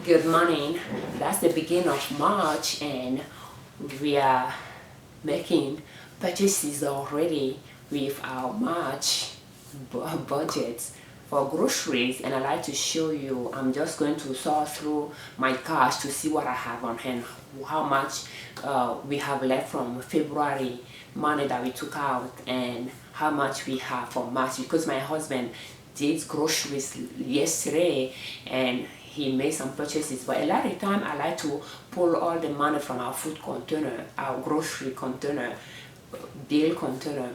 Good morning. That's the beginning of March, and we are making purchases already with our March budget for groceries. And I like to show you, I'm just going to sort through my cash to see what I have on hand, how much we have left from February money that we took out, and how much we have for March, because my husband did groceries yesterday and he made some purchases. But a lot of time I like to pull all the money from our food container, our grocery container, bill container,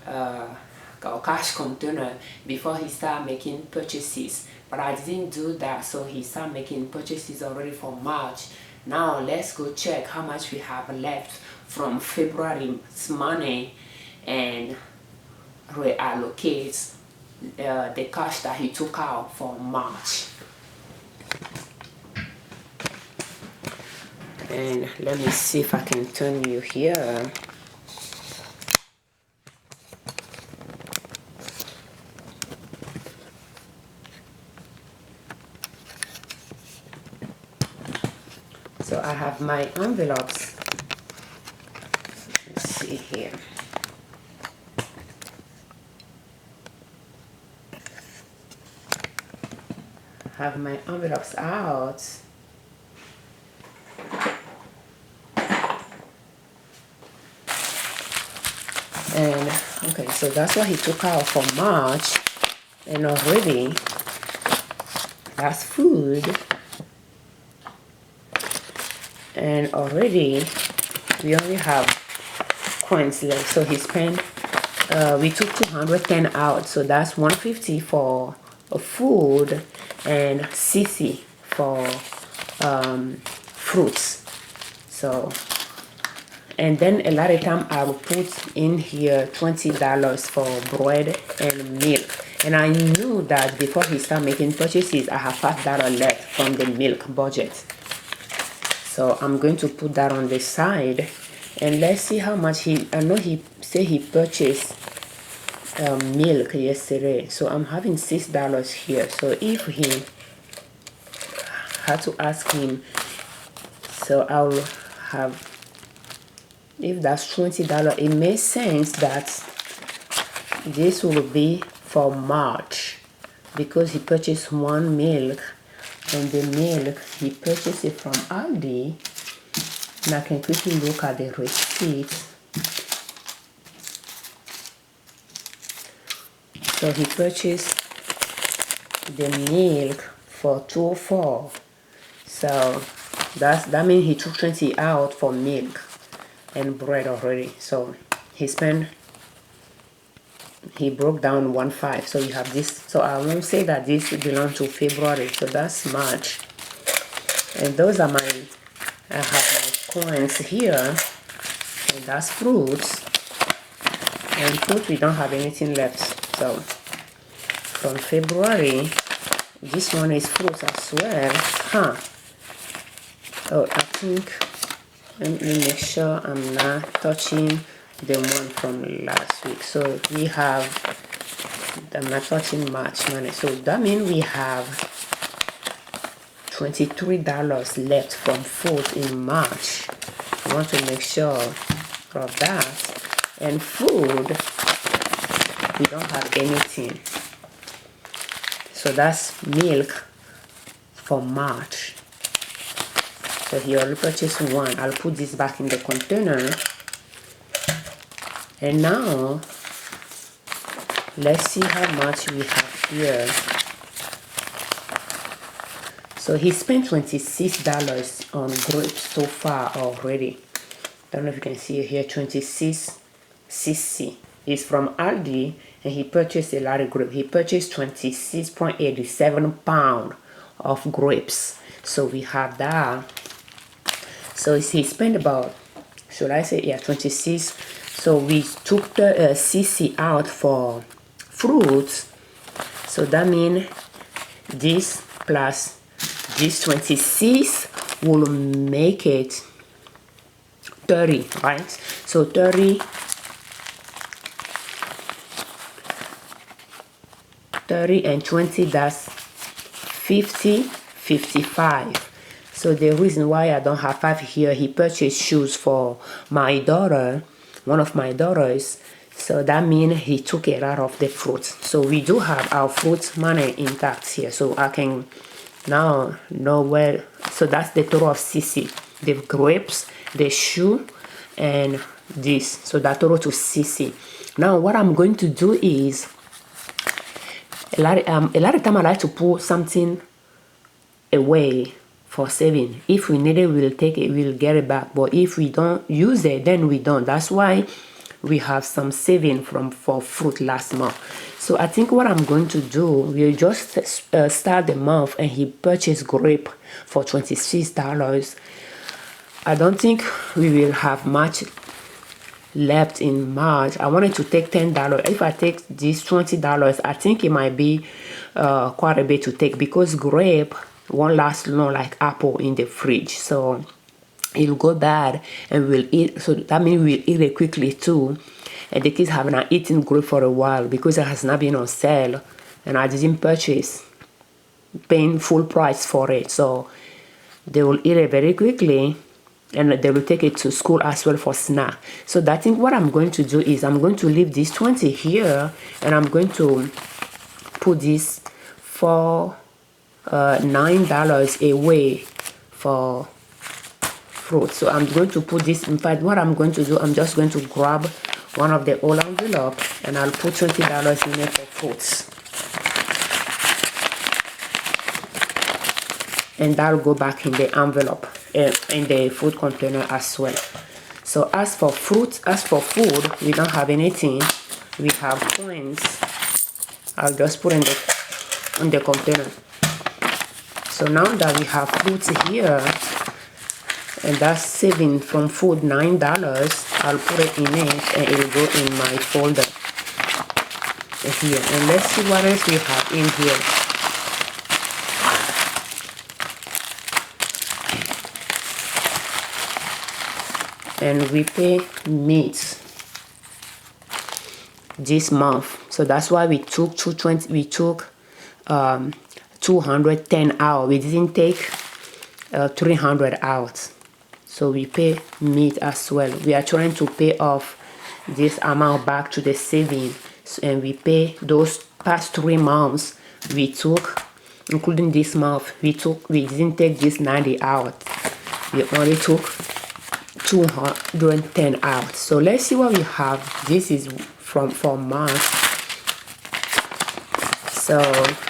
or cash container before he start making purchases. But I didn't do that, so he started making purchases already for March. Now let's go check how much we have left from February's money and reallocate the cash that he took out for March. And let me see if I can turn you here. So I have my envelopes. Let's see here. Have my envelopes out. And okay, so that's what he took out for March, and already that's food, and already we only have coins left. So he spent we took 210 out, so that's 150 for food and 60 for fruits. So, and then a lot of time I will put in here $20 for bread and milk. And I knew that before he started making purchases, I have $5 left from the milk budget. So I'm going to put that on the side, and let's see how much I know he said he purchased milk yesterday. So I'm having $6 here. So if he had to ask him, so I'll have, if that's $20, it makes sense that this will be for March, because he purchased one milk, and the milk he purchased it from Aldi. And I can quickly look at the receipt. So he purchased the milk for $2.04. So that means he took 20 out for milk and bread already. So he broke down 1.5. So you have this. So I won't say that this belongs to February. So that's March. And those are I have my coins here. And that's fruits. And fruit, we don't have anything left. So from February, this one is fruits as well. Oh, I think, let me make sure I'm not touching the one from last week. So we have, I'm not touching March money. So that means we have $23 left from food in March. I want to make sure of that. And food, we don't have anything. So that's milk for March. So he already purchased one. I'll put this back in the container. And now, let's see how much we have here. So he spent $26 on grapes so far already. I don't know if you can see it here, 26.60. It's from Aldi, and he purchased a lot of grapes. He purchased 26.87 pounds of grapes. So we have that. So he spent about, should I say, yeah, 26. So we took the 60 out for fruits. So that means this plus this 26 will make it 30, right? So 30 and 20, that's 50 $55. So the reason why I don't have 5 here, he purchased shoes for my daughter, one of my daughters. So that means he took it out of the fruits. So we do have our fruit money intact here. So I can now know where. So that's the total of CC. The grapes, the shoe, and this. So that total to CC. Now what I'm going to do is, a lot of time I like to put something away for saving. If we need it, we'll take it, we'll get it back. But if we don't use it, then we don't. That's why we have some saving for fruit last month. So I think what I'm going to do, we'll just start the month, and he purchased grape for $26. I don't think we will have much left in March. I wanted to take $10. If I take this $20, I think it might be quite a bit to take, because grape won't last long like apple in the fridge. So it'll go bad and we'll eat. So that means we'll eat it quickly too. And the kids have not eaten grape for a while because it has not been on sale, and I didn't purchase paying full price for it. So they will eat it very quickly, and they will take it to school as well for snack. So I think what I'm going to do is I'm going to leave this 20 here, and I'm going to put this for $9 away for fruit. So I'm going to put this. In fact, what I'm going to do, I'm just going to grab one of the old envelope, and I'll put $20 in it for fruits, and that'll go back in the envelope, in the food container as well. So as for food, we don't have anything. We have coins. I'll just put in the container. So now that we have fruits here, and that's saving from food $9, I'll put it in it, and it'll go in my folder here. And let's see what else we have in here. And we pay meat this month, so that's why we took 220. We took 210 out. We didn't take 300 out. So we pay meat as well. We are trying to pay off this amount back to the savings, and we pay those past 3 months we took, including this month. We didn't take this 90 out. We only took 210 out. So let's see what we have. This is for March. So,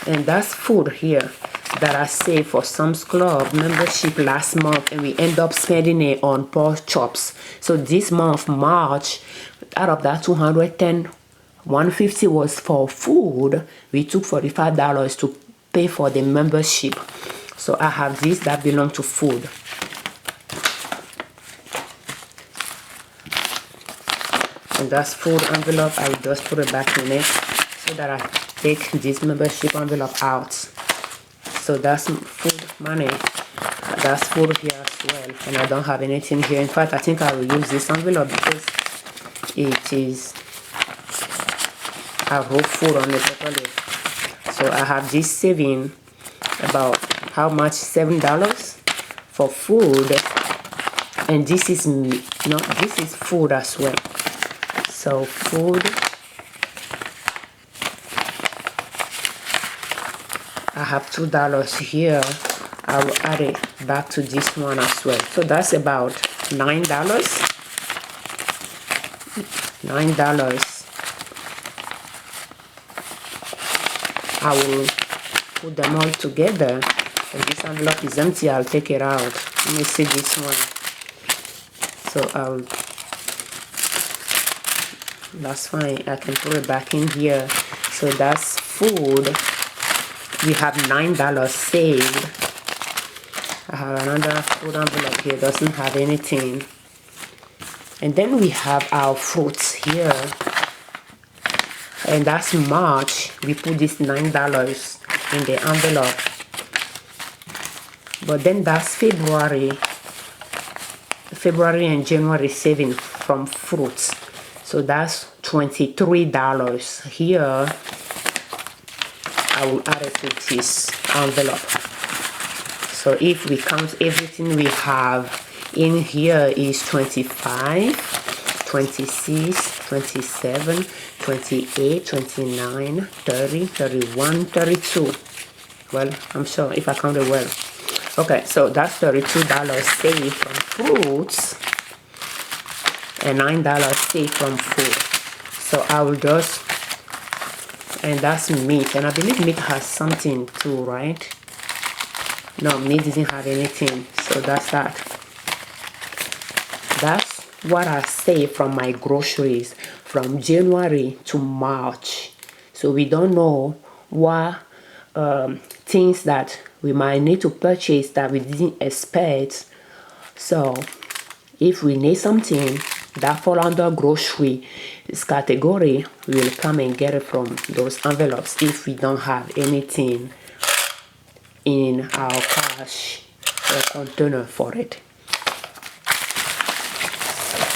and that's food here that I saved for Sam's Club membership last month, and we end up spending it on pork chops. So this month, March, out of that 210, 150 was for food. We took $45 to pay for the membership. So I have this that belong to food. And that's food envelope. I will just put it back in it so that I take this membership envelope out. So that's food money. That's food here as well. And I don't have anything here. In fact, I think I will use this envelope because it is, I wrote food on it properly. So I have this saving about how much? $7 for food. And this is this is food as well. So food, I have $2 here. I will add it back to this one as well. So that's about $9. I will put them all together. And this envelope is empty. I'll take it out. Let me see this one. So that's fine. I can put it back in here. So that's food. We have $9 saved. I have another food envelope here. Doesn't have anything. And then we have our fruits here. And that's March. We put this $9 in the envelope. But then that's February and January saving from fruits. So that's $23 here. I will add it to this envelope. So if we count everything we have in here is 25, 26, 27, 28, 29, 30, 31, 32. Well, I'm sure if I counted well. Okay, so that's $32 saved from fruits and $9 saved from food. So I will just, and that's meat, and I believe meat has something too, right? No, meat doesn't have anything, so that's that. That's what I saved from my groceries from January to March. So we don't know what things that we might need to purchase that we didn't expect. So if we need something that fall under grocery category, we will come and get it from those envelopes if we don't have anything in our cash or container for it.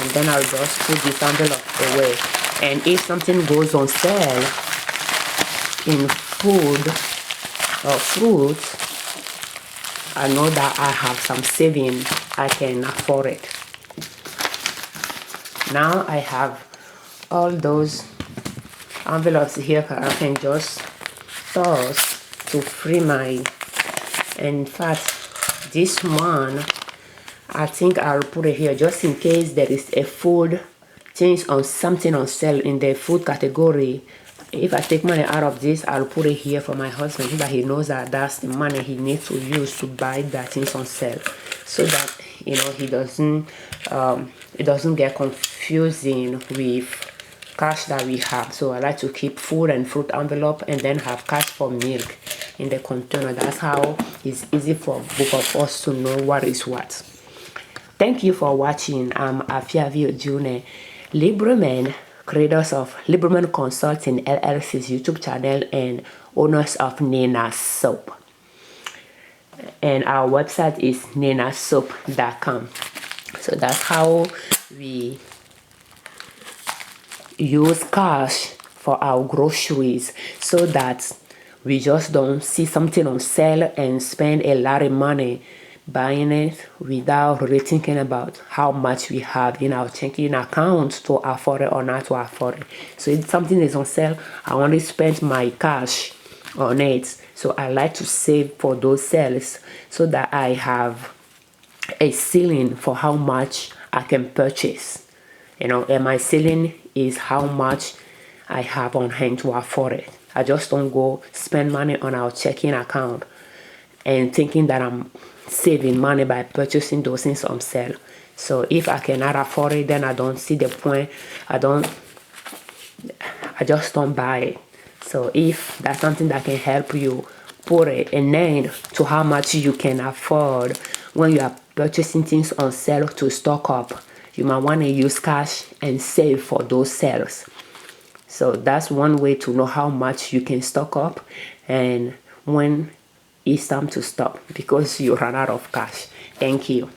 And then I'll just put this envelope away. And if something goes on sale in food or fruit, I know that I have some saving, I can afford it. Now I have all those envelopes here, I can just toss to free my, in fact this one I think I'll put it here just in case there is a food things on something on sale in the food category. If I take money out of this, I'll put it here for my husband so that he knows that that's the money he needs to use to buy that things on sale, so that you know he doesn't it doesn't get confusing with cash that we have. So I like to keep food and fruit envelope and then have cash for milk in the container. That's how it's easy for both of us to know what is what. Thank you for watching. I'm Afiavi June, Liberman, creators of Liberman Consulting LLC's YouTube channel and owners of Nina Soap. And our website is ninasoap.com. So that's how we use cash for our groceries, so that we just don't see something on sale and spend a lot of money buying it without really thinking about how much we have in our checking account to afford it or not to afford it. So if something is on sale, I want to spend my cash on it. So I like to save for those sales so that I have a ceiling for how much I can purchase. You know, and my ceiling is how much I have on hand to afford it. I just don't go spend money on our checking account and thinking that I'm saving money by purchasing those things on sale. So if I cannot afford it, then I don't see the point. I just don't buy it. So if that's something that can help you put an end to how much you can afford when you are purchasing things on sale to stock up, you might want to use cash and save for those sales. So that's one way to know how much you can stock up and when it's time to stop because you run out of cash. Thank you.